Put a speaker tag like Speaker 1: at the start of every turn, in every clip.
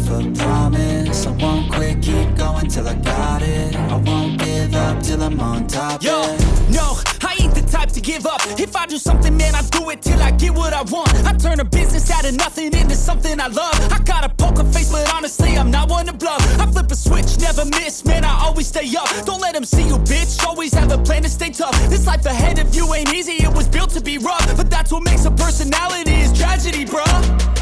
Speaker 1: a promise. I won't quit, keep going till I got it. I won't give up till I'm on top.
Speaker 2: Yo,
Speaker 1: yeah.
Speaker 2: no, I ain't the type to give up. If I do something, man, I do it till I get what I want. I turn a business out of nothing into something I love. I got a poker face, but honestly, I'm not one to bluff. I flip a switch, never miss, man, I always stay up. Don't let them see you, bitch, always have a plan to stay tough. This life ahead of you ain't easy, it was built to be rough. But that's what makes a personality, is tragedy, bruh.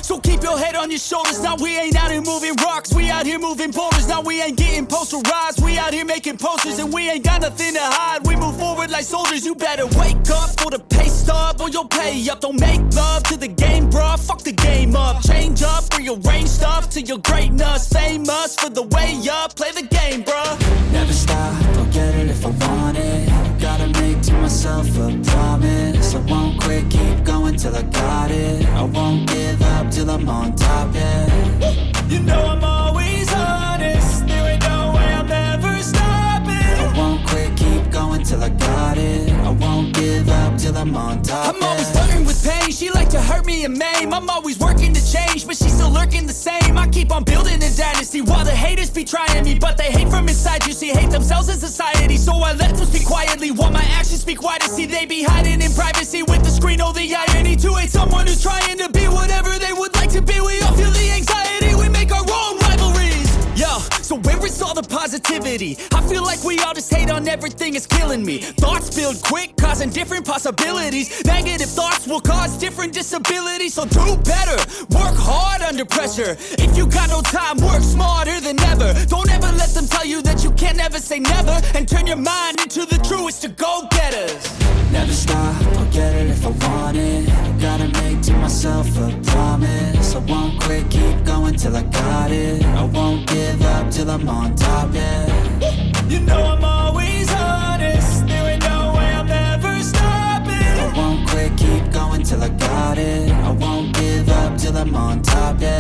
Speaker 2: So keep your head on your shoulders. Now we ain't out here moving rocks, we out here moving boulders. Now we ain't getting posterized, we out here making posters. And we ain't got nothing to hide, we move forward like soldiers. You better wake up for the pay stub, or you'll pay up. Don't make love to the game, bruh, fuck the game up. Change up, rearrange stuff to your greatness. Famous for the way up, play the game, bruh.
Speaker 1: Never stop, I'll get it if I want it. Gotta make to myself a promise. I won't quit, keep going till I got it. I won't give up till I'm on top, yeah.
Speaker 2: You know I'm always honest, there ain't no way I'm ever stopping.
Speaker 1: I won't quit, keep going till I got it. I won't give up till I'm on top,
Speaker 2: I'm always flirting with pain, she like to hurt me and maim. I'm always working to change, but she's still lurking the same. I keep on building a dynasty while the haters be trying me. But they hate from inside, you see, hate themselves in society. So I let them speak quietly while my actions speak wider. See, they be hiding in privacy with the screen, oh the irony. To hate someone who's trying to be whatever they would like to be. We all feel the anxiety, we make our own rivalries. Yo, so where is all the positivity? I feel like we all just hate on everything, it's killing me. Thoughts build quick, causing different possibilities. Negative thoughts will cause different disabilities. So do better, work hard under pressure. If you got no time, work smarter than ever. Don't ever let them tell you that you can't never say never. And turn your mind into the truest of go-getters.
Speaker 1: Never stop, I'll get it if I want it. Gotta make to myself a promise. I won't quit, keep going till I got it. I won't give up till I'm on top, yeah.
Speaker 2: You know I'm always honest, there ain't no way I'm ever stopping.
Speaker 1: I won't quit, keep going till I got it. I won't give up till I'm on top, yeah.